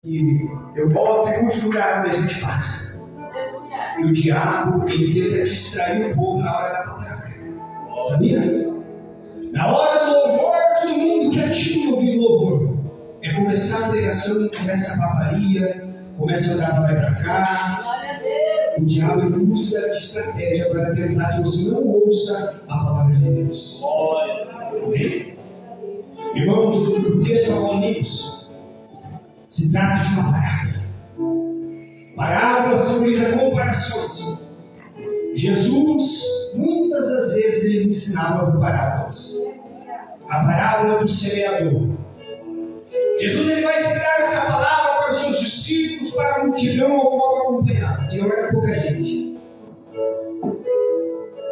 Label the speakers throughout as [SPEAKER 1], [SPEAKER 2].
[SPEAKER 1] E eu volto em muitos lugares onde a gente passa. E o diabo, ele tenta distrair o povo na hora da palavra. Sabia? Na hora do louvor, todo mundo quietinho ouvir louvor. É começar a pregação, começa a barbaria, começa a andar pra lá e pra cá. O diabo ele usa de estratégia para tentar que você não ouça a palavra de Deus. Amém? Irmãos, o texto amigos, se trata de uma parábola. Parábolas simbolizam comparações. Jesus, muitas das vezes, ele ensinava por parábolas. A parábola do semeador. Jesus ele vai citar essa palavra para os seus discípulos, para a multidão ao qual acompanhava, que não era pouca gente.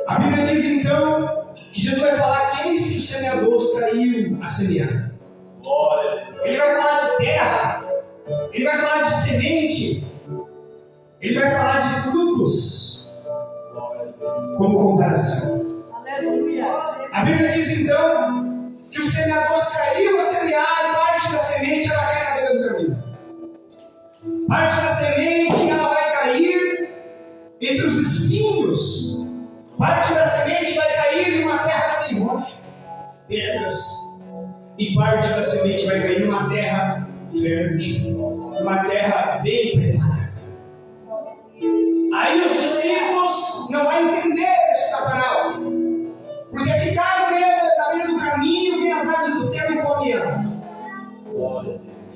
[SPEAKER 1] A Bíblia diz então que Jesus vai falar que eis que o semeador saiu a semear. Ele vai falar de terra, ele vai falar de semente, ele vai falar de frutos, como comparação. A Bíblia diz então que o semeador saiu a semear e parte da semente ela cai na beira do caminho. Parte da semente ela vai cair entre os espinhos. Parte da semente vai cair numa terra que tem rocha, pedras. E parte da semente vai cair numa terra fértil, uma terra bem preparada. Aí os discípulos não vão entender esta parábola. Porque aqui cai na beira do caminho, vem as aves do céu e come ela.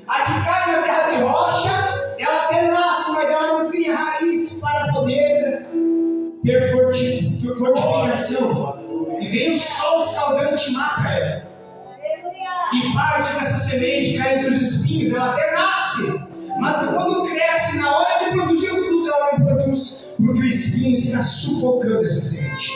[SPEAKER 1] Aqui cai na terra de rocha, ela até nasce, mas ela não cria raiz para poder ter fortificação. E vem o sol escaldante e mata ela. E parte dessa semente cai entre os espinhos, ela até nasce. Mas quando cresce, na hora de produzir o fruto, ela não produz, porque o espinho está sufocando essa semente.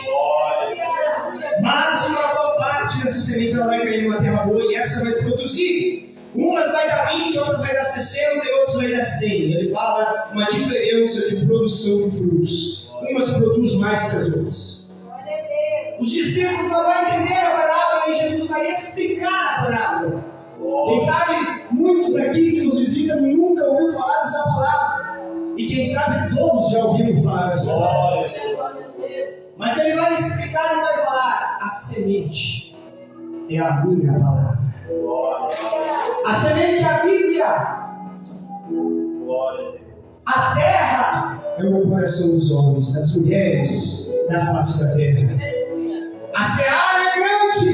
[SPEAKER 1] Mas uma boa parte dessa semente ela vai cair numa terra boa e essa vai produzir. Umas vai dar 20, outras vai dar 60 e outras vai dar 100. Ele fala uma diferença de produção de frutos. Umas produzem mais que as outras. Os discípulos não vão entender a parábola e Jesus vai explicar a parábola. Quem sabe, muitos aqui que nos visitam nunca ouviram falar dessa palavra. E quem sabe, todos já ouviram falar dessa palavra. Mas ele vai explicar e vai falar: a semente é a minha palavra. A semente é a Bíblia. A terra é o coração dos homens, das mulheres, da face da terra. A seara é grande,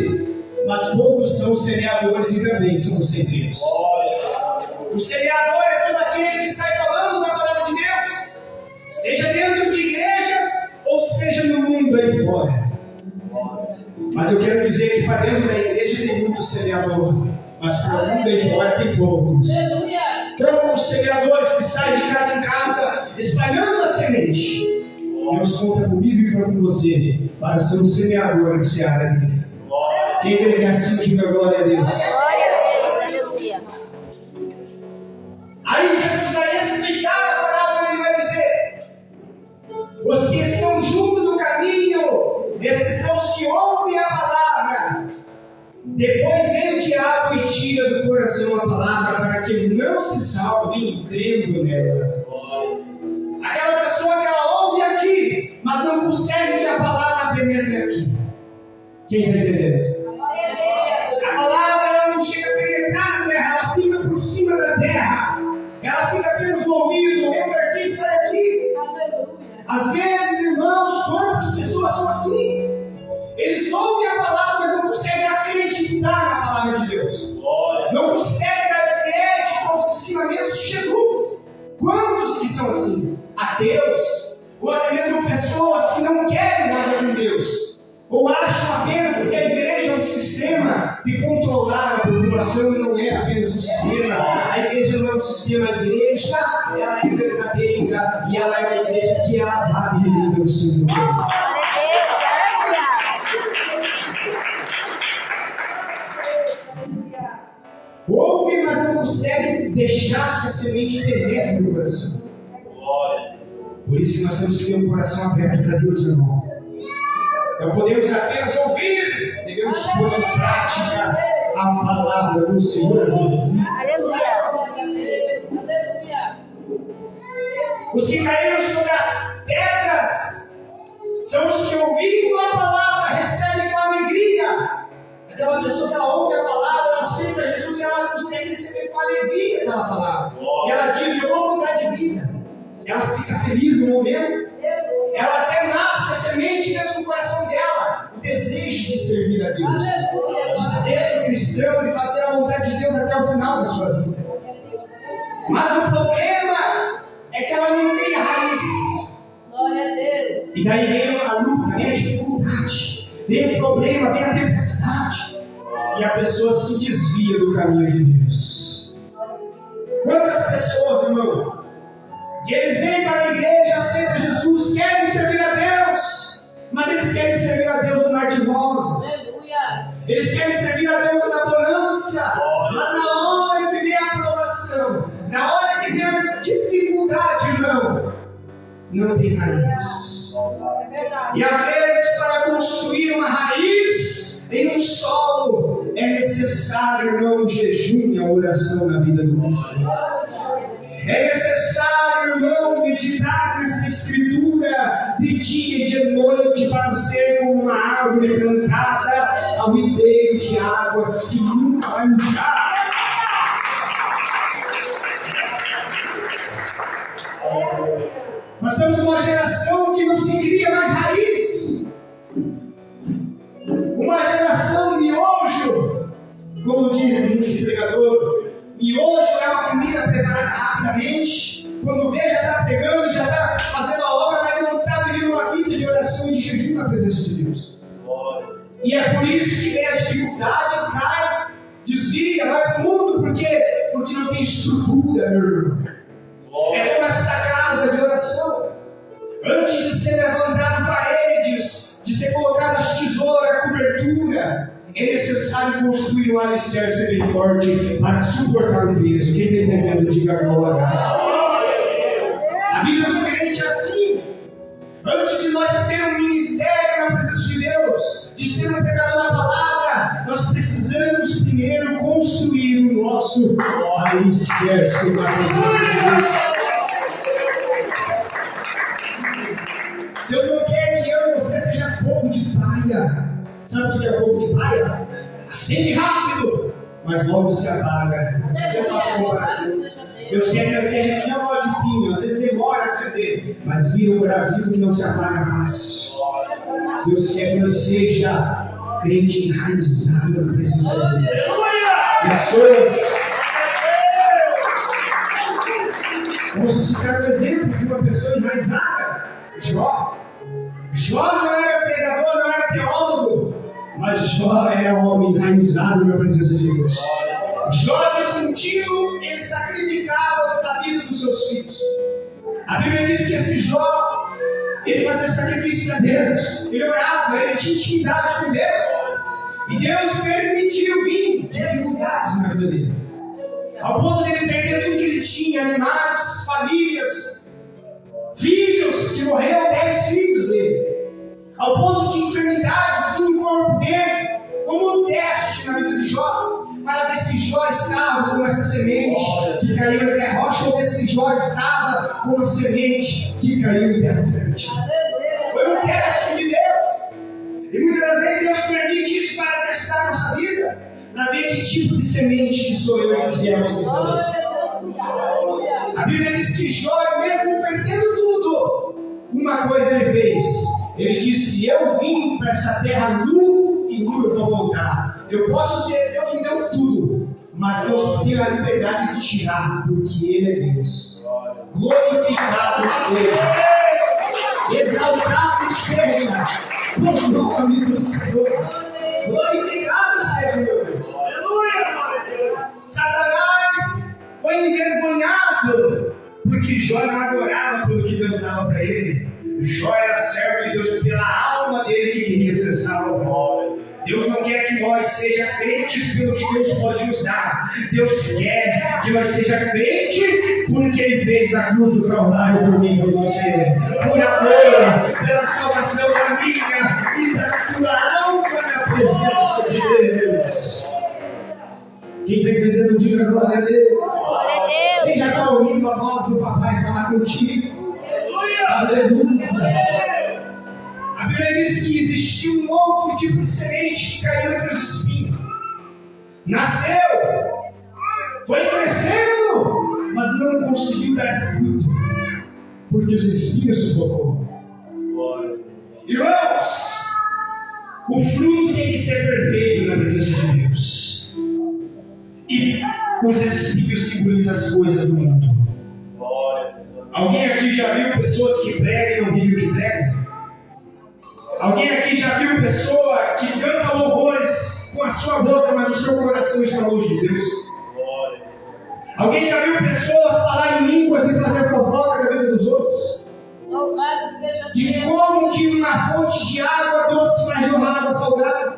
[SPEAKER 1] mas poucos são os semeadores e também são os ceifeiros. O semeador é todo aquele que sai falando da palavra de Deus, seja dentro de igrejas ou seja no mundo aí fora. Mas eu quero dizer que para dentro da igreja tem muito semeador, mas para o mundo aí fora tem poucos. Então, os semeadores que saem de casa em casa espalhando a semente, Deus conta comigo e com você para ser um semeador de seara dele. Quem crê assim, diga glória a Deus. Aí Jesus vai explicar a parábola e ele vai dizer: os que estão junto do caminho, esses são os que ouvem a palavra. Depois vem o diabo e tira do coração a palavra para que ele não se salve crendo nela. Aquela pessoa que ela ouve aqui, mas não consegue que a palavra penetre aqui. Quem está entendendo? A palavra ela não chega a penetrar na terra, ela fica por cima da terra. Ela fica apenas no ouvido, entra aqui e sai aqui. Às vezes, irmãos, quantas pessoas são assim? Eles ouvem a palavra, mas não conseguem acreditar na palavra de Deus. Não conseguem dar crédito aos ensinamentos de Jesus. Quantos que são assim? Ateus, ou até mesmo pessoas que não querem nada com Deus, ou acham apenas que a igreja é um sistema de controlar a população e não é apenas um sistema. A igreja não é um sistema, a igreja ela é verdadeira e ela é uma igreja que ela vale pelo Senhor. Ouve, mas não consegue deixar que a semente penetre no coração. Por isso que nós temos que ter um coração aberto para Deus, irmão. Não podemos apenas ouvir, devemos pôr em prática a palavra do Senhor. Aleluia. Os que caíram sobre as pedras são os que, ouvindo a palavra, recebem com alegria. Aquela pessoa que ela ouve a palavra, ela aceita Jesus e ela consegue receber com alegria aquela palavra. E ela diz: eu vou mudar de vida. Ela fica feliz no momento. Ela até nasce a semente dentro do coração dela, o desejo de servir a Deus, de ser um cristão, de fazer a vontade de Deus até o final da sua vida. Mas o problema é que ela não tem raiz.
[SPEAKER 2] Glória a Deus.
[SPEAKER 1] E daí vem a luta, vem a dificuldade, vem o problema, vem a tempestade. E a pessoa se desvia do caminho de Deus. Quantas pessoas, irmão, que eles vêm para a igreja, aceitam Jesus, querem servir a Deus, mas eles querem servir a Deus no mar de rosas. Eles querem servir a Deus na bonança, mas na hora que vem a aprovação, na hora que vem a dificuldade, não tem raiz. E às vezes, para construir uma raiz em um solo, é necessário, irmão, jejum e a oração na vida do cristão. É necessário, irmão, meditar nessa escritura de dia e de noite para ser como uma árvore plantada ao ribeiro de águas que nunca vai murchar. Nós temos uma geração que não se cria mais raiz. Uma geração miojo, como diz esse pregador. Miojo é uma comida preparada rapidamente. Quando vê, já está pegando, já está fazendo a obra, mas não está vivendo uma vida de oração e de jejum na presença de Deus. E é por isso que vem a dificuldade, cai, desvia, vai para o mundo, porque não tem estrutura, meu irmão. É como esta casa de oração. Antes de ser levantado paredes, de ser colocada tesoura, cobertura, é necessário construir um alicerce bem forte para suportar o peso. Quem está entendendo, diga glória. A vida do crente é assim. Antes de nós ter um ministério na presença de Deus, de ser um pregador da palavra, nós precisamos primeiro construir o nosso alicerce na presença de Deus. Deus não quer que eu e você seja fogo de praia. Sabe o que é fogo de praia? Acende rápido, mas logo se apaga. Você passa o coração. Deus quer que eu seja que nem a bola de pinho. Às vezes demora a acender, mas vira o Brasil que não se apaga fácil. Deus quer que eu seja crente enraizado na presença de Deus. Pessoas. Vamos citar um exemplo de uma pessoa enraizada. Jó. Jó não era pregador, não era teólogo, mas Jó era um homem enraizado na presença de Deus. Jó de contínuo, ele sacrificava pela vida dos seus filhos. A Bíblia diz que esse Jó, ele fazia sacrifícios a Deus, ele orava, ele tinha intimidade com Deus. E Deus permitiu vir dificuldades na vida dele, ao ponto de ele perder tudo que ele tinha, animais, famílias, filhos, que morreram 10 filhos dele, ao ponto de enfermidades no corpo dele, como um teste na vida de Jó, para ver se Jó estava como essa semente que caiu em terra rocha, ou ver se Jó estava como a semente que caiu em terra fértil. Foi um teste de Deus, e muitas das vezes Deus permite isso para testar a nossa vida, para ver que tipo de semente que sou eu e que é você. A Bíblia diz que Jó, mesmo perdendo tudo, uma coisa ele fez. Ele disse: eu vim para essa terra nu e nu eu vou voltar. Eu posso ter, Deus me deu tudo, mas Deus tem a liberdade de tirar, porque Ele é Deus. Glorificado seja, exaltado seja o nome do Senhor. Glorificado seja, meu Deus. Satanás foi envergonhado porque Jó não adorava pelo que Deus dava para ele. Jó era servo de Deus pela alma dele que queria ser salvo. Deus não quer que nós sejamos crentes pelo que Deus pode nos dar. Deus quer que nós sejamos crentes por que Ele fez na cruz do Calvário por mim e por você. Por amor, pela salvação da minha e da tua alma na presença de Deus. Quem está entendendo, diga glória a Deus.
[SPEAKER 2] Glória a Deus.
[SPEAKER 1] Quem já está ouvindo a voz do papai falar contigo? Aleluia! A Bíblia diz que existiu um outro tipo de semente que caiu entre os espinhos. Nasceu, foi crescendo, mas não conseguiu dar fruto, porque os espinhos sufocou. Irmãos, o fruto tem que ser perfeito na presença de Deus. E os espinhos simbolizam as coisas do mundo. Alguém aqui já viu pessoas que pregam e não vivem o que pregam? Alguém aqui já viu pessoa que canta louvores com a sua boca, mas o seu coração está longe de Deus? Alguém já viu pessoas falar em línguas e fazer fofoca da vida dos outros?
[SPEAKER 2] Louvado seja Deus.
[SPEAKER 1] De como que uma fonte de água doce vai jorrar água salgada?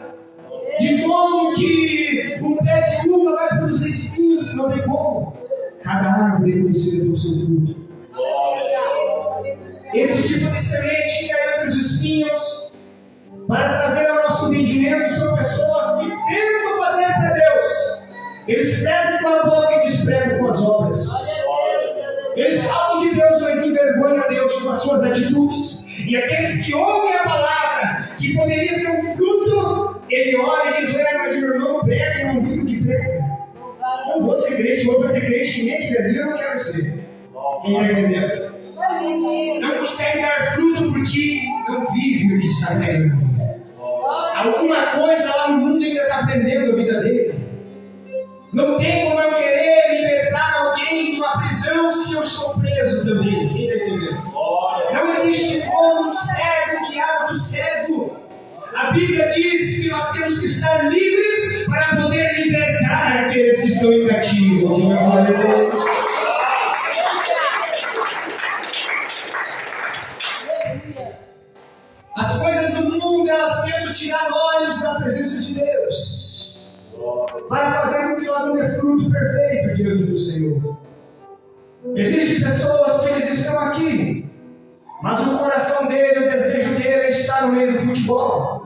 [SPEAKER 1] De como que um pé de uva vai produzir espinhos? Não tem como. Cada árvore é conhecida pelo seu fruto. Esse tipo de semente que cai entre os espinhos, para trazer ao nosso entendimento, são pessoas que tentam fazer para Deus. Eles pregam com a boca e despregam com as obras. Eles falam de Deus, mas envergonham a Deus com as suas atitudes. E aqueles que ouvem a palavra, que poderia ser um fruto, ele olha e diz: mas o irmão prega e não vive o que prega. Não vou ser crente, vou para ser crente, quem é que deve, eu não quero ser. Quem está entendendo? Não consegue dar fruto porque não vive o que está pregando. Alguma coisa lá no mundo ainda está prendendo a vida dele. Não tem como eu querer libertar alguém de uma prisão se eu estou preso também. Quem está entendendo? Não existe como um cego guiar do cego. A Bíblia diz que nós temos que estar livres para poder libertar aqueles que estão em cativo. Diga glória a Deus. As coisas do mundo, elas tentam tirar olhos da presença de Deus. Vai fazer com que ela não dê fruto perfeito diante do Senhor. Existem pessoas que eles estão aqui, mas o coração dele, o desejo dele é estar no meio do futebol.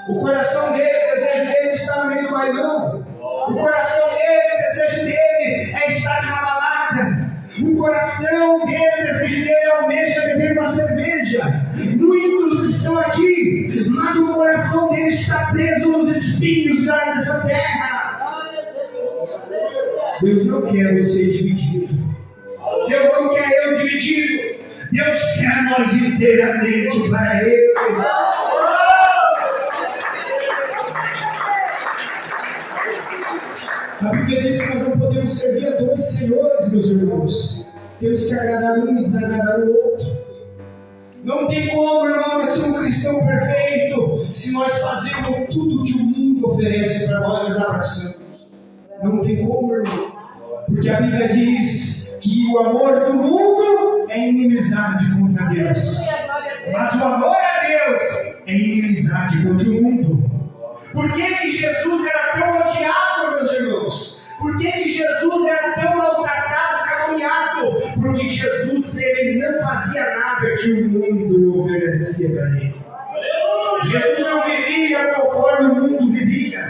[SPEAKER 1] O coração dele, o desejo dele é estar no meio do bailão. O coração dele, o desejo dele é estar na balada. O coração dele, o desejo dele almeja beber uma cerveja. Muitos estão aqui, mas o coração dele está preso nos espinhos dessa terra. Deus não quer você dividido. Deus não quer eu dividido. Deus quer nós inteiramente para Ele. A Bíblia diz que nós não podemos servir a dois senhores, meus irmãos. Temos que agradar um e desagradar o outro. Não tem como, irmão, ser um cristão perfeito se nós fazemos tudo que o mundo oferece para nós, nós abraçamos. Não tem como, irmão. Porque a Bíblia diz que o amor do mundo é inimizade contra Deus. Mas o amor a Deus é inimizade contra o mundo. Por que Jesus era tão odiado, meus irmãos? Por que Jesus era tão maltratado, caluniado? Porque Jesus, ele não fazia nada que o mundo oferecia para ele. Jesus não vivia conforme o mundo vivia.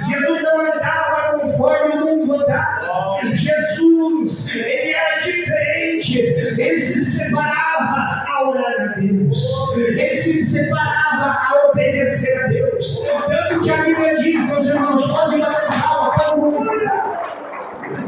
[SPEAKER 1] Jesus não andava conforme o mundo andava. Jesus, ele era diferente. Ele se separava a orar a Deus. Ele se separava a obedecer a Deus. Tanto que a Bíblia diz, meus irmãos, pode bater palma para o mundo.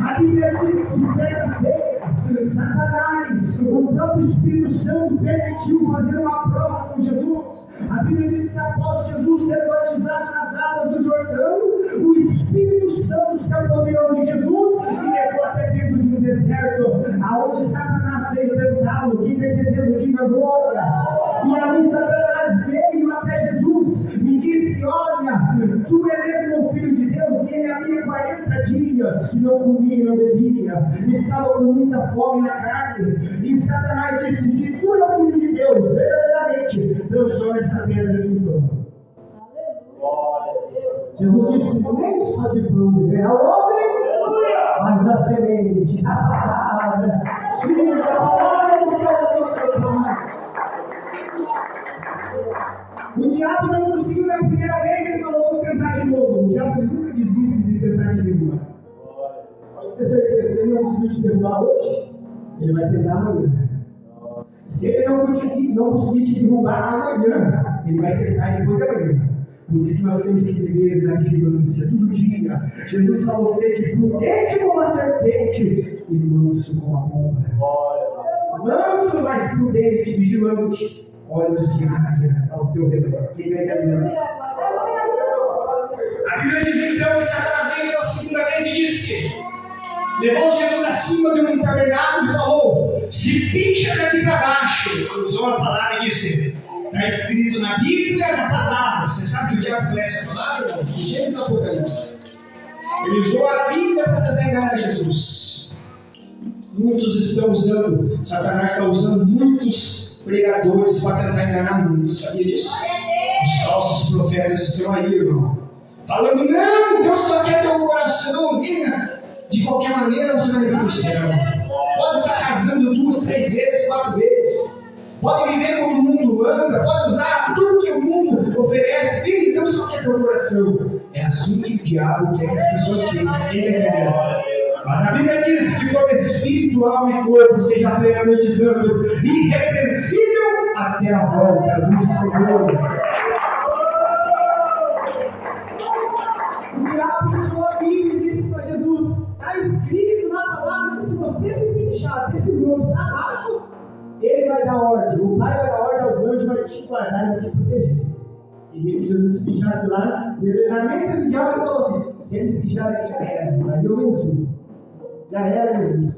[SPEAKER 1] A Bíblia diz que certa feita, Satanás, o próprio Espírito Santo permitiu fazer uma prova com Jesus. A Bíblia diz que após Jesus ser batizado nas águas do Jordão, o Espírito Santo se apoderou de Jesus e levou até dentro de um deserto, aonde Satanás veio tentá-lo. Quem está entendendo, diga glória. E ali Satanás veio até Jesus e disse: olha, tu é mesmo o Filho de Deus. E ele havia 40 dias que não comia e não bebia, estava com muita fome na carne. E Satanás disse: se tu é o Filho de Deus, verdadeiramente, transforma essa pedra em pão. Jesus disse: nem só de pão viverá o homem, mas da semente, da palavra. Filho da palavra do Pai. O diabo não conseguiu na primeira vez, ele falou: vou tentar de novo. O diabo nunca desiste de tentar te derrubar. Pode ter certeza, se ele não conseguiu te derrubar hoje, ele vai tentar amanhã. Se ele não conseguir te derrubar amanhã, ele vai tentar depois da manhã. Por isso que nós temos que viver na vigilância todo dia. Jesus falou: seja prudente como a serpente e manso como a pomba. Manso, mas prudente, vigilante. Olhos de águia ao teu redor. Quem vai entender? A Bíblia diz então que Satanás veio pela segunda vez e disse: levou Jesus acima de um tabernáculo e falou: se picha daqui para baixo. Usou a palavra e disse: está escrito na Bíblia, na palavra. Você sabe que o diabo conhece a palavra? De Gênesis e Apocalipse. Ele usou a Bíblia para tentar enganar Jesus. Muitos estão usando, Satanás está usando muitos pregadores para tentar enganar muitos. Sabia disso? Os falsos profetas estão aí, irmão, falando: não, Deus só quer teu coração. Venha. De qualquer maneira você vai vir para o céu. Pode estar casando 2, 3 vezes, 4 vezes. Pode viver como o mundo anda. Pode usar tudo que o mundo oferece. Filho, Deus só quer teu coração. É assim que o diabo quer que as pessoas pensem. Mas a Bíblia diz que todo espírito, alma e corpo seja plenamente santo e irrepreensível até a volta do Senhor. O diabo usou a Bíblia e disse para Jesus: está escrito na palavra que se você se pinchar desse mundo para baixo, ele vai dar ordem. O Pai vai dar ordem aos anjos, vai te guardar e vai te proteger. E ele, Jesus se pinchar de lá, na mente do diabo, ele falou assim: se ele se pinchar aqui, já era. Aí eu venci. Já era Jesus.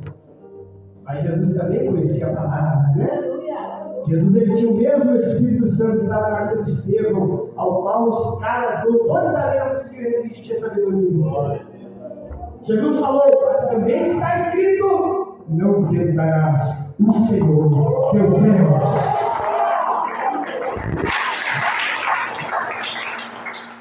[SPEAKER 1] Mas Jesus também conhecia a palavra, né? Jesus, ele tinha o mesmo Espírito Santo que estava na vida de Estevão, ao qual os caras doutores da lei não conseguiram resistir a sabedoria. Jesus falou: mas também está escrito: não tentarás o Senhor teu Deus.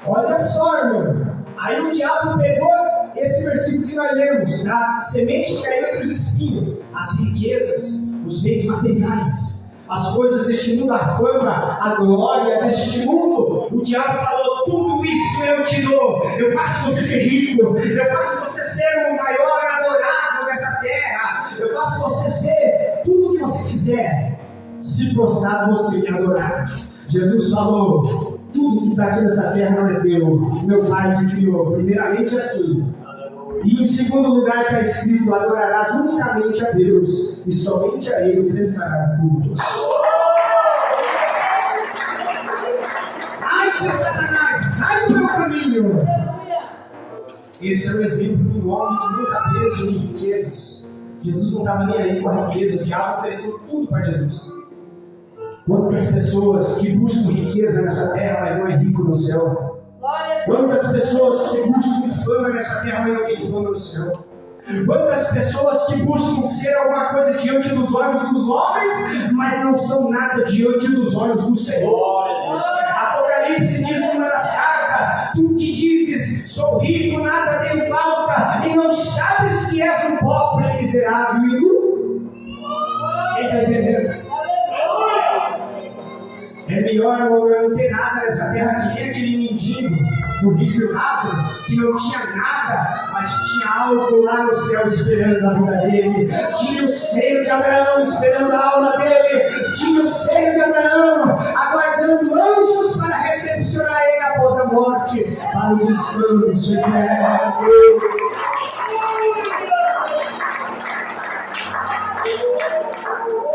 [SPEAKER 1] Olha só, irmão. Aí o diabo pegou esse versículo que nós lemos: da semente que caiu entre os espinhos, as riquezas, os bens materiais, as coisas deste mundo, a fama, a glória deste mundo. O diabo falou: tudo isso eu te dou. Eu faço você ser rico. Eu faço você ser o maior adorado nessa terra. Eu faço você ser tudo o que você quiser. Se prostrar, você me adorar. Jesus falou: tudo que está aqui nessa terra não é teu. Meu Pai que criou. Primeiramente assim. E em segundo lugar está escrito: adorarás unicamente a Deus e somente a Ele prestará cultos. Ai de Satanás, sai do meu caminho. Esse é o exemplo de um homem que nunca preso em riquezas. Jesus não estava nem aí com a riqueza. O diabo ofereceu tudo para Jesus. Quantas pessoas que buscam riqueza nessa terra, mas não é rico no céu? Quantas pessoas que buscam fama nessa terra, mas não tem fama no céu? Quantas pessoas que buscam ser alguma coisa diante dos olhos dos homens, mas não são nada diante dos olhos do Senhor? Apocalipse diz numa das cartas: tu que dizes, sou rico, nada tenho falta, e não sabes que és um pobre e miserável e nu? Quem está entendendo? É melhor não ter nada nessa terra, que nem aquele mendigo do rico Lázaro, que não tinha nada, mas tinha algo lá no céu esperando a vida dele. Tinha o seio de Abraão esperando a aula dele. Tinha o seio de Abraão aguardando anjos para recepcionar ele após a morte, para o descanso eterno.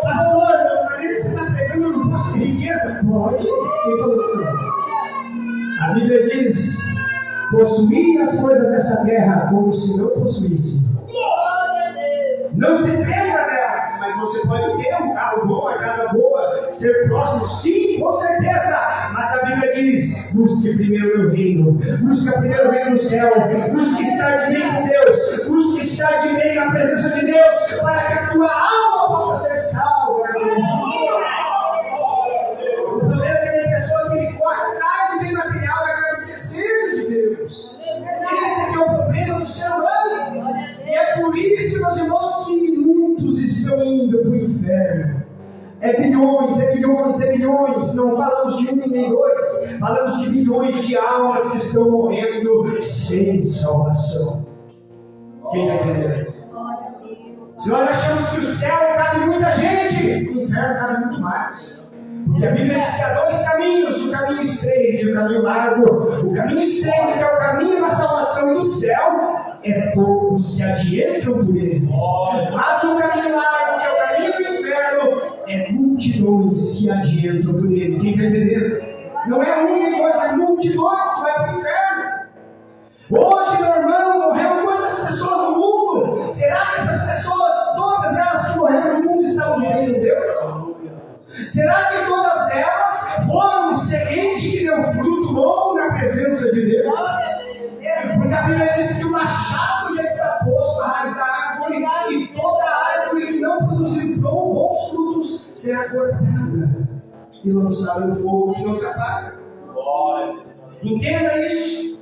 [SPEAKER 1] Pastor, da maneira que você está pregando, eu não posso ter riqueza? Pode. Quem falou que não? A Bíblia diz: possuir as coisas dessa terra como se não possuísse. Não se prenda delas, mas você pode ter um carro bom, uma casa boa, ser próximo, sim, com certeza. Mas a Bíblia diz: busque primeiro o meu reino, busque primeiro o reino do céu, busque estar de bem com Deus, busque estar de bem na presença de Deus, para que a tua alma possa ser salva. O problema é que tem pessoa que ele corre atrás de bem material e acaba esquecendo de Deus. Esse é que é o problema do ser humano. E é por isso, meus irmãos, que muitos estão indo para o inferno. É bilhões, é bilhões, é bilhões. Não falamos de 1 nem 2. Falamos de bilhões de almas que estão morrendo sem salvação. Quem está entendendo? Se nós achamos que o céu cabe muita gente, o inferno inferno cabe muito mais. Porque a Bíblia diz que há dois caminhos, o caminho estreito e o caminho largo. O caminho estreito, que é o caminho da salvação e do céu, é poucos que adiantam por ele. Mas o caminho largo, que é o caminho do inferno, é multidões que adiantam por ele. Quem está entendendo? Não é um e dois, é multidões que vai para o inferno. Hoje, meu irmão, morreram quantas pessoas no mundo? Será que essas pessoas, todas elas que morreram no mundo, estão no reino de Deus? Será que todas elas foram semente que deu fruto bom na presença de Deus? Porque a Bíblia diz que o machado já está posto à raiz da árvore e toda árvore que não produzir bons frutos será cortada e lançada no fogo que não se apaga. Entenda isso.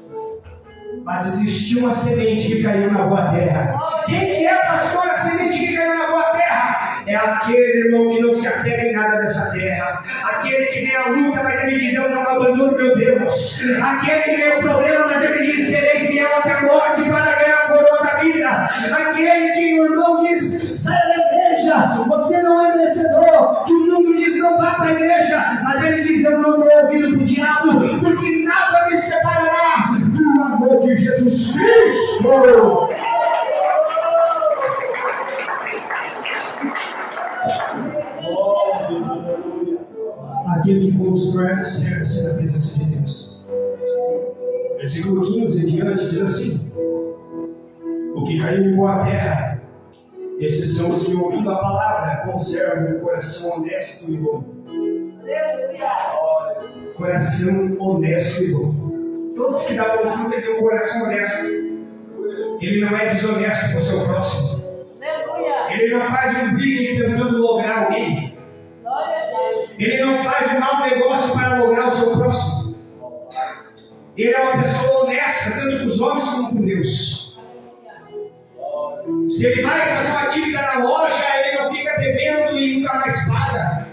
[SPEAKER 1] Mas existiu uma semente que caiu na boa terra. Quem que é, pastor, a semente que caiu na boa terra? É aquele irmão que não se apega em nada dessa terra. Aquele que vem a luta, mas ele diz: eu não abandono meu Deus. Aquele que vem o problema, mas ele diz: serei fiel até a morte para ganhar a coroa da vida. Aquele que o irmão diz: sai da igreja, você não é merecedor. Que o mundo diz: não vá para a igreja, mas ele diz: eu não dou ouvido para o diabo, porque nada me separará do amor de Jesus Cristo. Aquele que constrói alicerce na presença de Deus. Versículo 15 em diante diz assim: o que caiu em boa terra, esses são os que, ouvindo a palavra, conservam o coração honesto e bom. Coração honesto e bom. Todos que dão fruto têm um coração honesto. Ele não é desonesto com o seu próximo. Ele não faz um bico tentando lograr alguém. Ele não faz um mau negócio para lograr o seu próximo. Ele é uma pessoa honesta, tanto com os homens como com Deus. Se ele vai fazer uma dívida na loja, ele não fica devendo e nunca mais paga.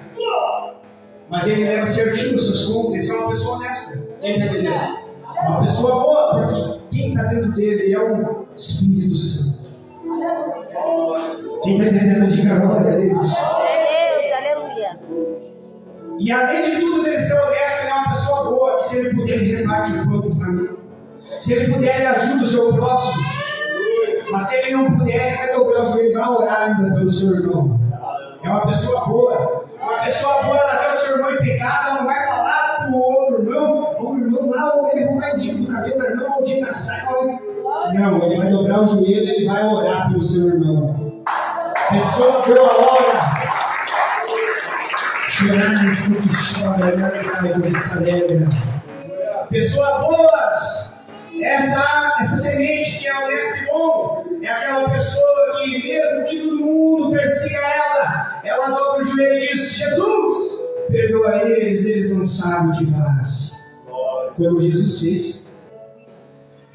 [SPEAKER 1] Mas ele leva certinho os seus contas. Isso é uma pessoa honesta. Ele está entendendo? Uma pessoa boa, porque quem está dentro dele é o Espírito Santo. Quem está entendendo, diga glória a Deus.
[SPEAKER 3] Aleluia.
[SPEAKER 1] E além de tudo, dele ser honesto, ele é uma pessoa boa, que se ele puder, ele reparte o pão com a família. Se ele puder, ele ajuda o seu próximo. Mas se ele não puder, ele vai dobrar o joelho e vai orar ainda pelo seu irmão. É uma pessoa boa. Uma pessoa boa, ela vê o seu irmão em pecado, ela não vai falar para o outro irmão, ou o irmão lá, ou ele vai o dia do cabelo do irmão, ou o dia da saia. Não, ele vai dobrar o joelho e ele vai orar pelo seu irmão. Pessoa boa ora. Chorar que chora, se alegra. Pessoas boas, essa semente que é honesta e bom, é aquela pessoa que, mesmo que todo mundo persiga ela dobra o joelho e diz: Jesus, perdoa eles não sabem o que faz. Como Jesus fez.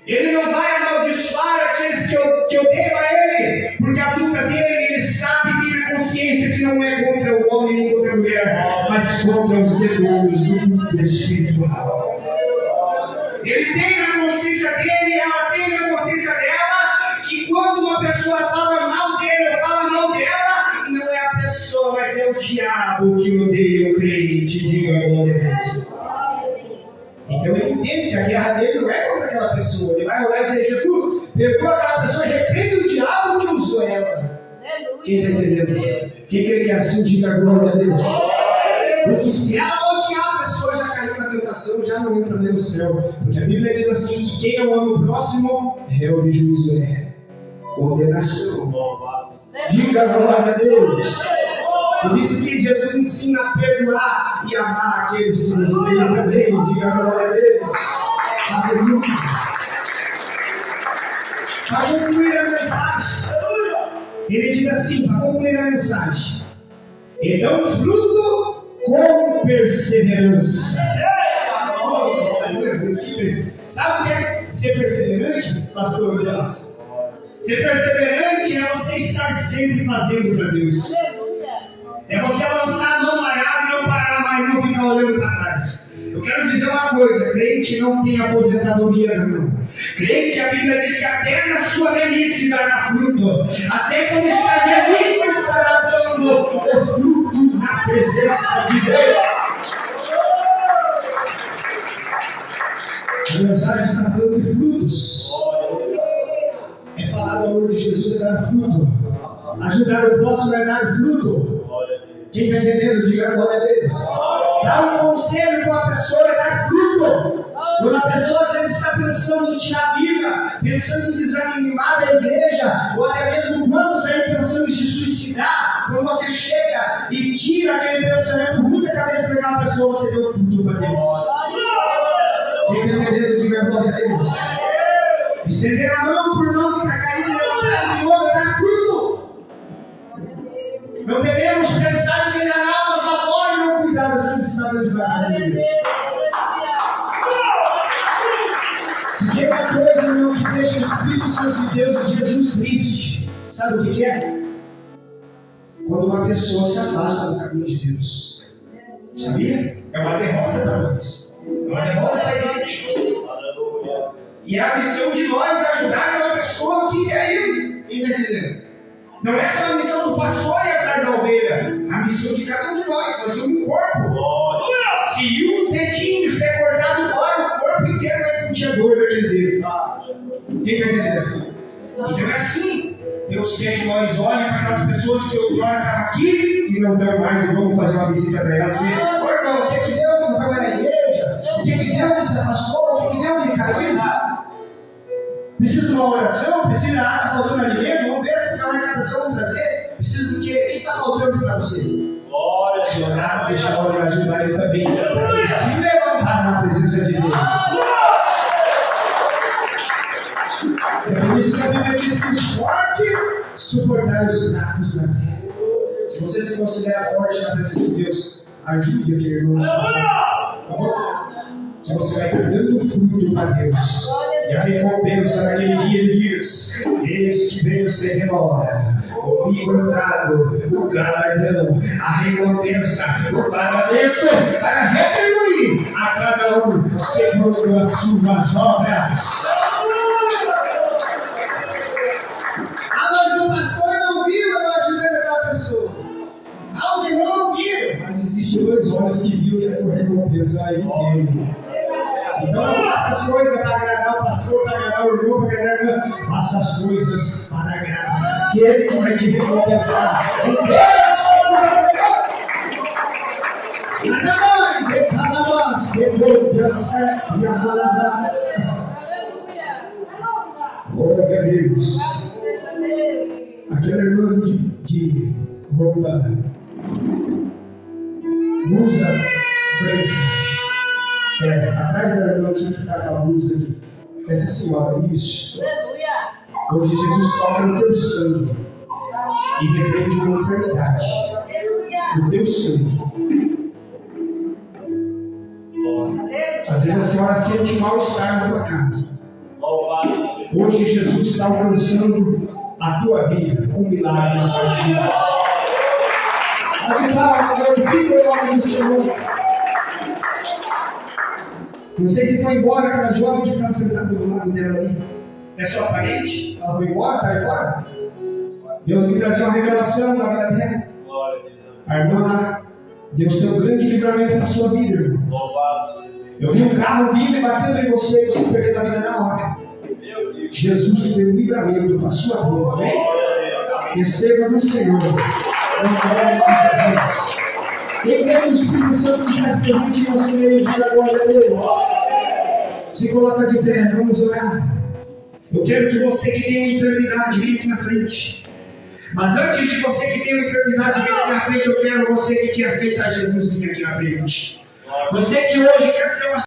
[SPEAKER 1] Ele não vai amaldiçoar aqueles que odeiam a ele, porque a luta dele, ele sabe, tem a consciência que não é contra o homem nem contra a mulher, mas contra os demônios do mundo espiritual. Ele tem a consciência dele, ela tem a consciência dela, que quando uma pessoa fala mal dele ou fala mal dela, não é a pessoa, mas é o diabo que odeia o crente. Diga glória a Deus. Então ele entende que a guerra dele não é contra aquela pessoa. Ele vai orar e dizer: Jesus, perdoa aquela pessoa e repreende o diabo que usou ela. Quem está entendendo? Quem quer que assim diga glória a Deus? Porque se ela odiar a pessoa, já caiu na tentação, já não entra mais no céu. Porque a Bíblia diz assim: que quem não ama o próximo, réu de juízo é condenação. Diga glória a Deus. Por isso que Jesus ensina a perdoar e amar aqueles que nos odeiam também. Diga glória a Deus. Aleluia. Para concluir a mensagem, ele diz assim, para concluir a mensagem: e dão fruto com perseverança. Sabe o que é ser perseverante, pastor Deus? Ser perseverante é você estar sempre fazendo para Deus. É você lançar a mão parada e não parar mais, não ficar olhando para trás. Eu quero dizer uma coisa: crente não tem aposentadoria, não. Crente, a Bíblia diz que até na sua velhice dará fruto. Até quando está velhinho estará dando o fruto na propósito é dar fruto. Quem está entendendo, diga a glória a Deus. Dar um conselho para a pessoa é dar fruto. Quando a pessoa às vezes está pensando em tirar a vida, pensando em desanimar da igreja, ou até mesmo quantos aí pensando em se suicidar, quando você chega e tira aquele pensamento ruim da cabeça daquela pessoa, você deu fruto para Deus. Quem está entendendo, diga a glória a Deus. Estender a mão por mão que está caído e levantar de novo é dar fruto. Não devemos pensar em ganhar almas lá fora e não cuidar das que estão dentro da casa de Deus. Se tem uma coisa, irmão, que deixa o Espírito Santo de Deus e Jesus triste, sabe o que é? Quando uma pessoa se afasta do caminho de Deus. Sabia? É uma derrota para nós. É uma derrota para a igreja. E a missão de nós é ajudar aquela pessoa que caiu. Quem está entendendo? Não é só a missão do pastor ir atrás da ovelha. A missão de cada um de nós. Nós somos um corpo. Se um dedinho ser cortado fora, o corpo inteiro vai sentir a dor daquele dedo. Quem está entendendo? Então é assim. Deus quer que nós olhem para aquelas pessoas que outrora estavam aqui e não estão mais, e vamos fazer uma visita para elas. Ô irmão, o que deu que não foi mais na igreja? O que deu que se afastou? O que deu que caiu? Precisa de uma oração? Precisa, está faltando alimento? Vamos ver, fazer uma arrecadação, vamos trazer? Precisa do quê? O que está faltando para você? Chorar, deixar a hora ajudar ele também. E se levantar na presença de Deus. É por isso que a Bíblia diz que os fortes suportar os fracos na terra. Se você se considera forte na presença de Deus, ajude aquele irmão. Tá bom? Que você vai estar dando fruto para Deus. E a recompensa naquele dia ele diz: eis que veio sem demora, comigo no trago, o galardão, a recompensa, o pagamento para retribuir a cada um segundo as suas obras. Mas o pastor não viu eu ajudando aquela pessoa. Os irmãos não viram. Mas existem dois olhos que viram e a recompensa aí dele. Então não faça as coisas para agradar o pastor, para agradar o irmão, para agradar. Faça as coisas para agradar aquele que vai te recompensar. Glória a Deus. Aquela irmã de roupa blusa branca. Atrás da irmã que está com a blusa aqui. Essa senhora, isso. Hoje Jesus toca no teu sangue e repreende uma enfermidade. No teu sangue. Às vezes a senhora sente mal-estar na tua casa. Hoje Jesus está alcançando a tua vida com um milagre na parte de Deus. Glorifica o nome do Senhor. Não sei se foi embora aquela jovem que estava sentada do lado dela ali. É sua parente? Ela foi embora? Está aí fora? Deus me trazia uma revelação na vida dela. A irmã lá, Deus tem um grande livramento na sua vida, irmão. Eu vi um carro vindo e batendo em você e você perdendo a vida na hora. Jesus tem um livramento para a sua vida, amém? Receba do Senhor. Quem quer que o Espírito Santo se faz presente em nosso meio, diga a glória a Deus. Se coloca de pé, vamos orar. Eu quero que você que tem uma enfermidade venha aqui na frente. Mas antes de você que tem uma enfermidade vir aqui na frente, eu quero você que quer aceitar Jesus vir aqui na frente. Você que hoje quer ser uma